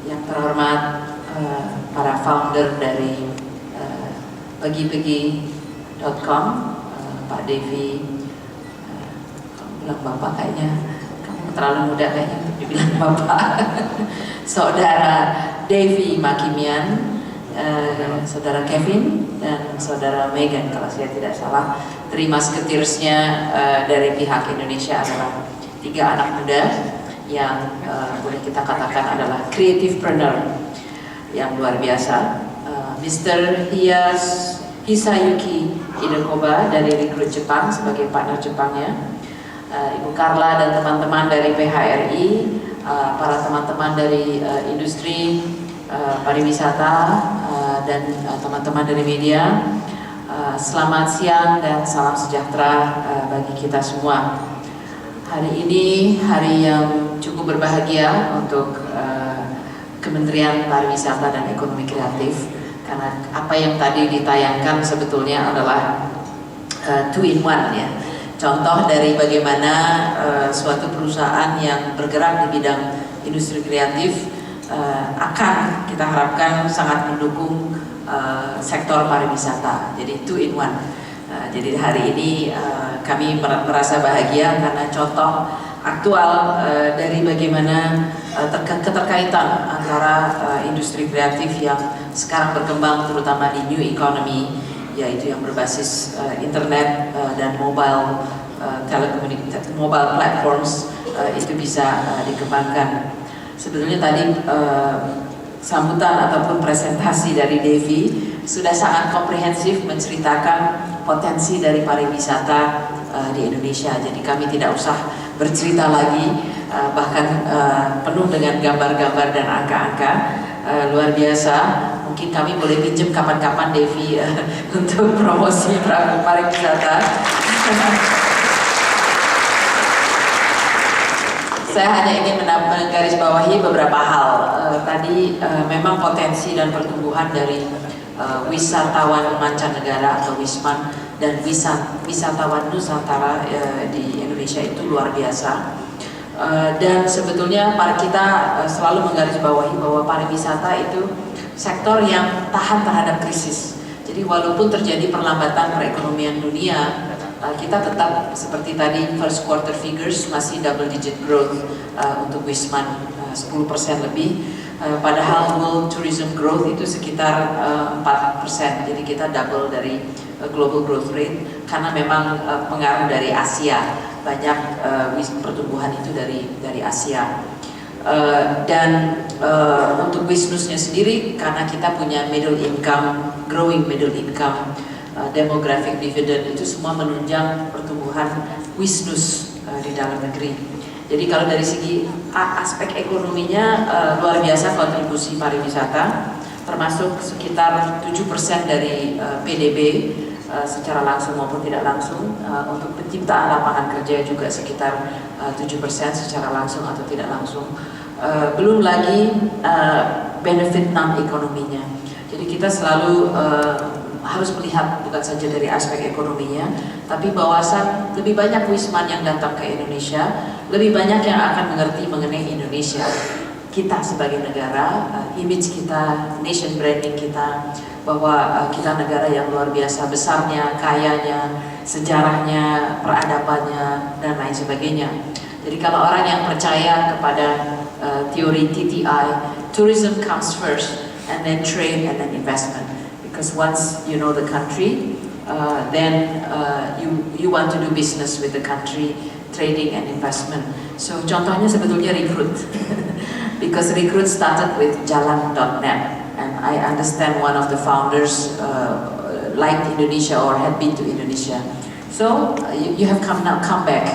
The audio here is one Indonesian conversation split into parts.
Yang terhormat para founder dari pagi-pagi.com, Pak Devi, kamu bilang Bapak kayaknya, kamu terlalu muda kayaknya untuk dibilang Bapak. Saudara Devi Makimian, Saudara Kevin, dan Saudara Megan kalau saya tidak salah. Three Musketeers-nya dari pihak Indonesia adalah 3 anak muda yang boleh kita katakan adalah creativepreneur yang luar biasa. Mr. Hisayuki Idekoba dari Recruit Jepang sebagai partner Jepangnya, Ibu Carla dan teman-teman dari PHRI, para teman-teman dari industri pariwisata dan teman-teman dari media. Selamat siang dan salam sejahtera bagi kita semua. Hari ini hari yang cukup berbahagia untuk Kementerian Pariwisata dan Ekonomi Kreatif, karena apa yang tadi ditayangkan sebetulnya adalah 2-in-1 ya. Contoh dari bagaimana suatu perusahaan yang bergerak di bidang industri kreatif akan kita harapkan sangat mendukung sektor pariwisata. Jadi 2-in-1. Jadi hari ini kami merasa bahagia karena contoh aktual dari bagaimana keterkaitan antara industri kreatif yang sekarang berkembang terutama di new economy, yaitu yang berbasis internet dan mobile platforms, itu bisa dikembangkan. Sebetulnya tadi sambutan ataupun presentasi dari Devi sudah sangat komprehensif menceritakan potensi dari pariwisata di Indonesia. Jadi kami tidak usah bercerita lagi, bahkan penuh dengan gambar-gambar dan angka-angka luar biasa. Mungkin kami boleh pinjam kapan-kapan Devi untuk promosi pariwisata. Saya hanya ingin menggarisbawahi beberapa hal. Tadi memang potensi dan pertumbuhan dari wisatawan mancanegara atau Wisman dan wisatawan Nusantara di Indonesia itu luar biasa. Dan sebetulnya kita selalu menggarisbawahi bahwa pariwisata itu sektor yang tahan terhadap krisis. Jadi walaupun terjadi perlambatan perekonomian dunia, kita tetap seperti tadi first quarter figures masih double digit growth untuk Wisman 10% lebih, padahal world tourism growth itu sekitar 4%. Jadi kita double dari global growth rate karena memang pengaruh dari Asia, banyak pertumbuhan itu dari Asia. Dan untuk bisnisnya sendiri, karena kita punya middle income, growing middle income, demographic dividend, itu semua menunjang pertumbuhan bisnis di dalam negeri. Jadi kalau dari segi aspek ekonominya luar biasa kontribusi pariwisata, termasuk sekitar 7% dari PDB secara langsung maupun tidak langsung. Untuk penciptaan lapangan kerja juga sekitar 7% secara langsung atau tidak langsung. Belum lagi benefit non-ekonominya. Jadi kita selalu harus melihat bukan saja dari aspek ekonominya, tapi bahwasan lebih banyak Wisman yang datang ke Indonesia, lebih banyak yang akan mengerti mengenai Indonesia, kita sebagai negara, image kita, nation branding kita, bahwa kita negara yang luar biasa besarnya, kayanya, sejarahnya, peradabannya, dan lain sebagainya. Jadi kalau orang yang percaya kepada teori TTI, tourism comes first, and then trade, and then investment. Because once you know the country, then you want to do business with the country, trading and investment. So contohnya sebetulnya Recruit, because Recruit started with jalan.net, and I understand one of the founders liked Indonesia or had been to Indonesia. So you have come back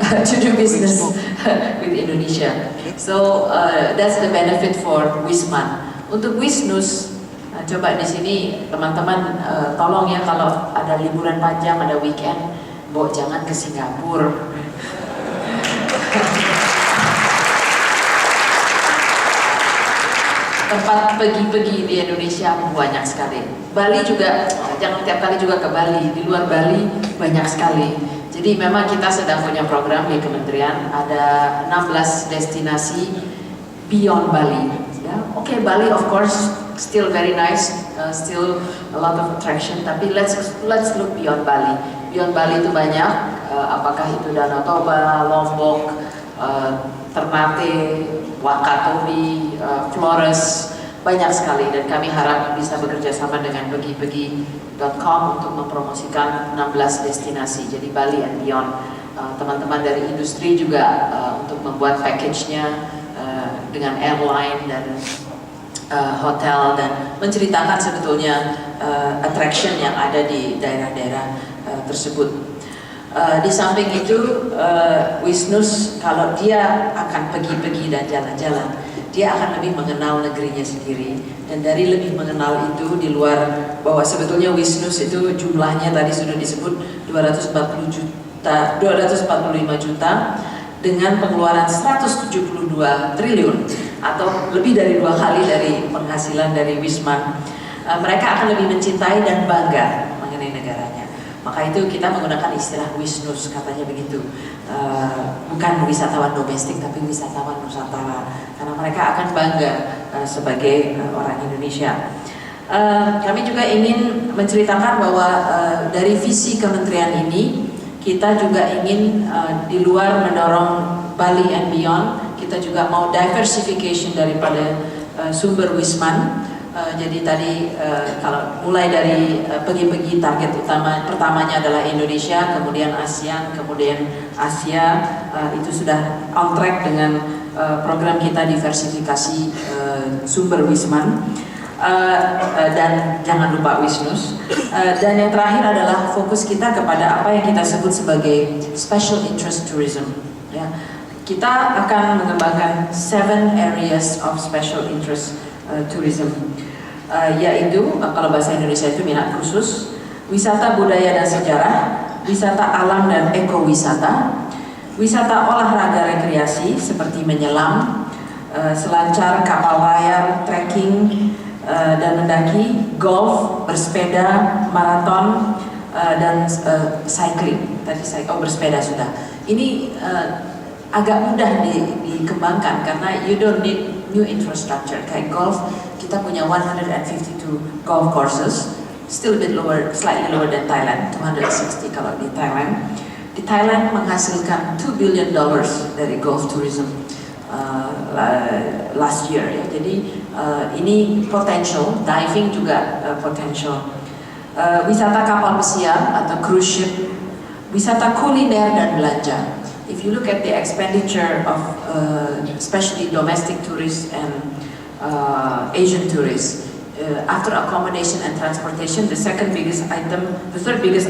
to do business with Indonesia. So that's the benefit for Wisman. Untuk Wisnus, coba di sini teman-teman tolong ya kalau ada liburan panjang, ada weekend, jangan ke Singapura. Tempat pergi-pergi di Indonesia banyak sekali. Bali juga, jangan tiap kali juga ke Bali. Di luar Bali banyak sekali. Jadi memang kita sedang punya program di kementerian, ada 16 destinasi beyond Bali. Ya, oke, Bali of course still very nice, still a lot of attraction. Tapi let's look beyond Bali. Beyond Bali itu banyak, apakah itu Danau Toba, Lombok, Ternate, Wakatobi, Flores, banyak sekali. Dan kami harap bisa bekerja sama dengan pergi-pergi.com untuk mempromosikan 16 destinasi. Jadi Bali and beyond. Teman-teman dari industri juga untuk membuat package-nya dengan airline dan hotel dan menceritakan sebetulnya attraction yang ada di daerah-daerah tersebut. Di samping itu, Wisnus kalau dia akan pergi-pergi dan jalan-jalan, dia akan lebih mengenal negerinya sendiri. Dan dari lebih mengenal itu, di luar bahwa sebetulnya Wisnus itu jumlahnya tadi sudah disebut 245 juta dengan pengeluaran 172 triliun atau lebih dari 2 kali dari penghasilan dari Wisman. Mereka akan lebih mencintai dan bangga mengenai negaranya. Maka itu kita menggunakan istilah Wisnus, katanya begitu. Bukan wisatawan domestik tapi wisatawan Nusantara, karena mereka akan bangga sebagai orang Indonesia. Kami juga ingin menceritakan bahwa dari visi kementerian ini kita juga ingin di luar mendorong Bali and beyond, kita juga mau diversification daripada sumber Wisman. Jadi tadi kalau mulai dari pergi-pergi, target utama pertamanya adalah Indonesia, kemudian ASEAN, kemudian Asia, itu sudah on track dengan program kita diversifikasi sumber Wisman. Dan jangan lupa Wisnus. Dan yang terakhir adalah fokus kita kepada apa yang kita sebut sebagai special interest tourism. Ya, kita akan mengembangkan 7 areas of special interest tourism, yaitu kalau bahasa Indonesia itu minat khusus, wisata budaya dan sejarah, wisata alam dan ekowisata, wisata olahraga rekreasi seperti menyelam, selancar, kapal layar, trekking, dan mendaki, golf, bersepeda, maraton, dan cycling. Tadi bersepeda sudah. Ini agak mudah dikembangkan karena you don't need new infrastructure. Kayak golf, kita punya 152 golf courses, still a bit lower, slightly lower than Thailand, 260 kalau di Thailand. Di Thailand menghasilkan $2 billion dari golf tourism last year, ya. Jadi ini potential, diving juga potential. Wisata kapal pesiar atau cruise ship, wisata kuliner dan belanja. If you look at the expenditure of especially domestic tourists and Asian tourists, after accommodation and transportation, the third biggest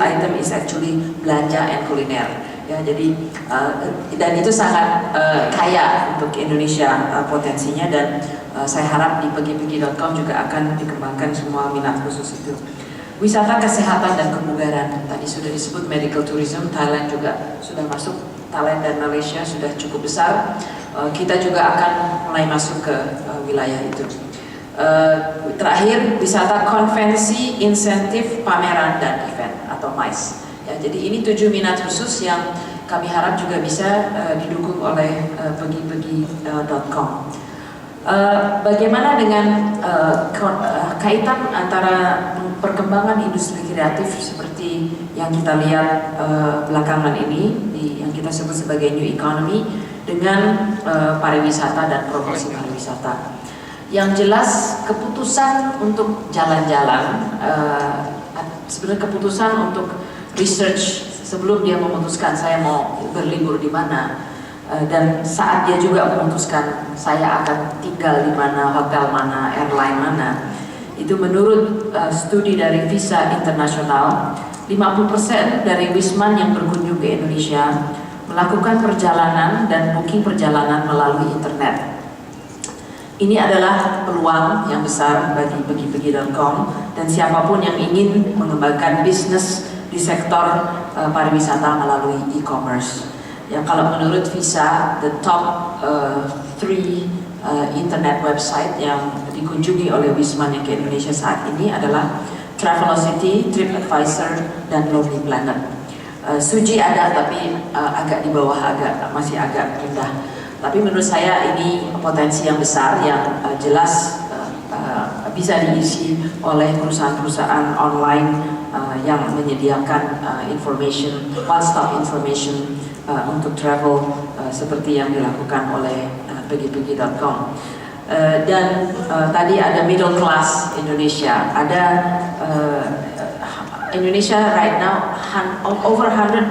item is actually belanja and kuliner. Ya, jadi dan itu sangat kaya untuk Indonesia potensinya, dan saya harap di pergi-pergi.com juga akan dikembangkan semua minat khusus itu. Wisata kesehatan dan kebugaran, tadi sudah disebut medical tourism. Thailand juga sudah masuk, Thailand dan Malaysia sudah cukup besar. Kita juga akan mulai masuk ke wilayah itu. Terakhir, wisata konvensi, insentif, pameran dan event atau MICE. Ya, jadi ini 7 minat khusus yang kami harap juga bisa didukung oleh pergi-pergi.com. Bagaimana dengan kaitan antara perkembangan industri kreatif seperti yang kita lihat belakangan ini, yang kita sebut sebagai new economy, dengan pariwisata dan promosi pariwisata. Yang jelas keputusan untuk jalan-jalan, sebenarnya keputusan untuk research sebelum dia memutuskan saya mau berlibur di mana, dan saat dia juga memutuskan saya akan tinggal di mana, hotel mana, airline mana, itu menurut studi dari Visa Internasional, 50% dari Wisman yang berkunjung ke Indonesia melakukan perjalanan dan booking perjalanan melalui internet. Ini adalah peluang yang besar bagi pergi-pergi.com dan siapapun yang ingin mengembangkan bisnis di sektor pariwisata melalui e-commerce. Ya, kalau menurut Visa, the top 3 internet website yang dikunjungi oleh Wisman yang ke Indonesia saat ini adalah Travelocity, TripAdvisor, dan Lonely Planet. Suji ada tapi agak di bawah, masih agak rendah. Tapi menurut saya ini potensi yang besar yang jelas bisa diisi oleh perusahaan-perusahaan online yang menyediakan information, one-stop information untuk travel seperti yang dilakukan oleh pergi-pergi.com. Dan tadi ada middle class Indonesia, ada Indonesia right now over 100%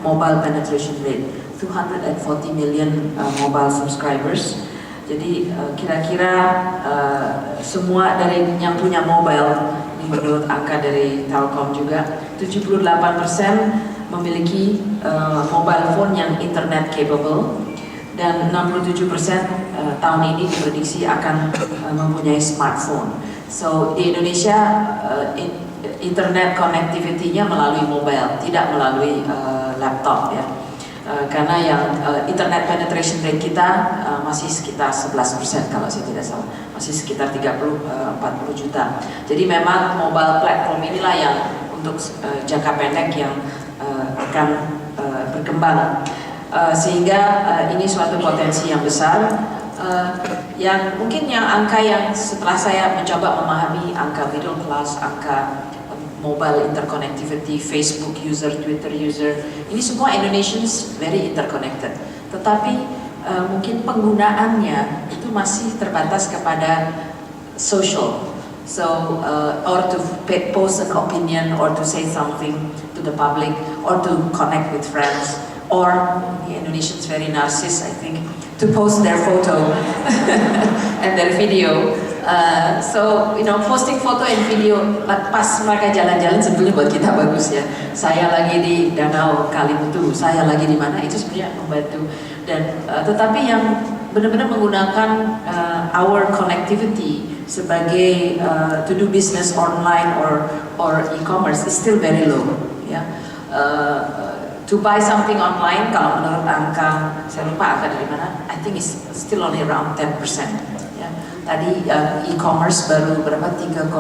mobile penetration rate, 240 million mobile subscribers. Jadi kira-kira semua dari yang punya mobile, ini menurut angka dari Telkom juga, 78% memiliki mobile phone yang internet capable, dan 67% tahun ini diprediksi akan mempunyai smartphone. So di Indonesia internet connectivity-nya melalui mobile, tidak melalui laptop ya. Karena yang internet penetration rate kita masih sekitar 11% kalau saya tidak salah, masih sekitar 30-40 juta. Jadi memang mobile platform inilah yang untuk jangka pendek yang akan berkembang, sehingga ini suatu potensi yang besar. Yang mungkin yang angka yang setelah saya mencoba memahami angka middle class, angka mobile interconnectivity, Facebook user, Twitter user, ini semua Indonesians very interconnected. Tetapi mungkin penggunaannya itu masih terbatas kepada social. So, or to post an opinion, or to say something to the public, or to connect with friends, or the Indonesians very narcissist, I think, to post their photo and their video. So, you know, posting foto and video pas mereka jalan-jalan sebetulnya buat kita bagus ya. Saya lagi di Danau Kalimutu, saya lagi di mana, itu sebenarnya membantu. Dan tetapi yang benar-benar menggunakan our connectivity sebagai to do business online or e-commerce is still very low. Ya. To buy something online, kalau menurut angka, saya lupa angka dari mana, I think it's still only around 10%. Ya. Tadi e-commerce baru berapa? 3,7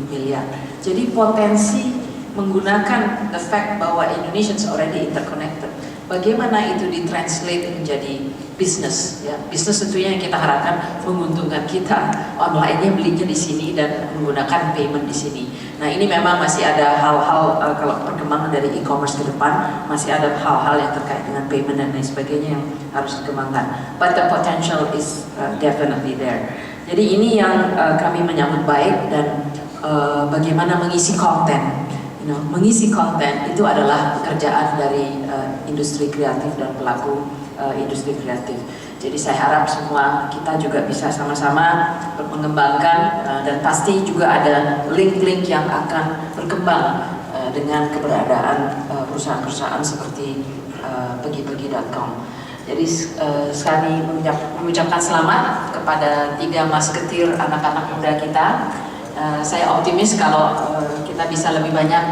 miliar. Jadi potensi menggunakan the fact bahwa Indonesians already interconnected, bagaimana itu ditranslate menjadi bisnis, ya. Bisnis tentunya yang kita harapkan menguntungkan kita, online-nya belinya di sini dan menggunakan payment di sini. Nah, ini memang masih ada hal-hal kalau perkembangan dari e-commerce ke depan, masih ada hal-hal yang terkait dengan payment dan lain sebagainya yang harus dikembangkan. But the potential is definitely there. Jadi ini yang kami menyambut baik, dan bagaimana mengisi konten. You know, mengisi konten itu adalah pekerjaan dari industri kreatif dan pelaku industri kreatif. Jadi saya harap semua kita juga bisa sama-sama mengembangkan, dan pasti juga ada link-link yang akan berkembang dengan keberadaan perusahaan-perusahaan seperti pergi-pergi.com. Jadi sekali mengucapkan selamat kepada 3 masketir anak-anak muda kita. Saya optimis kalau kita bisa lebih banyak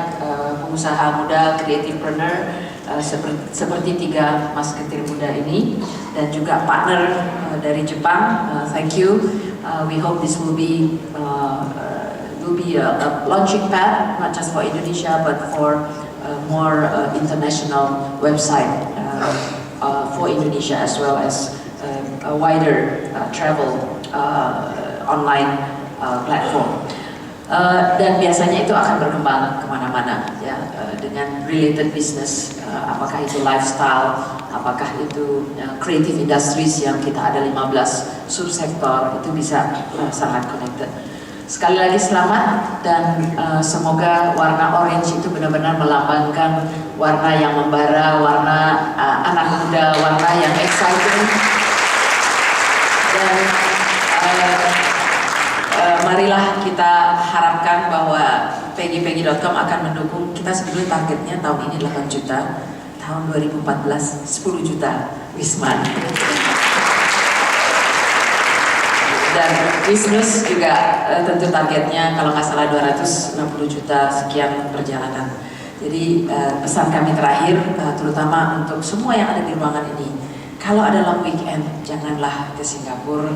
pengusaha muda, creativepreneur seperti 3 masketir muda ini, dan juga partner dari Jepang. Thank you. We hope this will be a launching pad, not just for Indonesia but for more international website for Indonesia, as well as a wider travel online platform. Dan biasanya itu akan berkembang kemana-mana ya, dengan related business, apakah itu lifestyle, apakah itu creative industries yang kita ada 15 subsektor, itu bisa sangat connected. Sekali lagi selamat, dan semoga warna orange itu benar-benar melambangkan warna yang membara, warna anak muda, warna yang exciting. Dan marilah kita harapkan bahwa pergi-pergi.com akan mendukung kita. Sebetulnya targetnya tahun ini 8 juta, tahun 2014 10 juta Wisman. Dan bisnis juga tentu targetnya kalau nggak salah 260 juta sekian perjalanan. Jadi pesan kami terakhir, terutama untuk semua yang ada di ruangan ini, kalau ada long weekend, janganlah ke Singapura,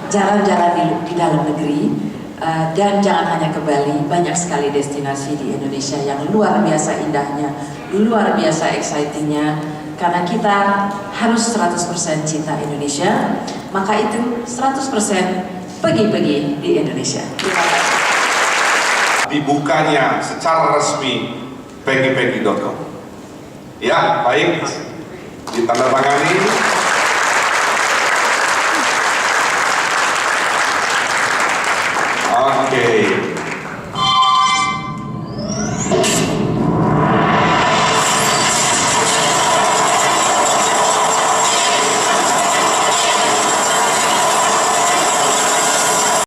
jalan-jalan di dalam negeri, Dan jangan hanya ke Bali, banyak sekali destinasi di Indonesia yang luar biasa indahnya, luar biasa excitingnya. Karena kita harus 100% cinta Indonesia, maka itu 100% pergi-pergi di Indonesia. Terima kasih. Dibukanya secara resmi peggy.com. Ya, baik. Ditandatangani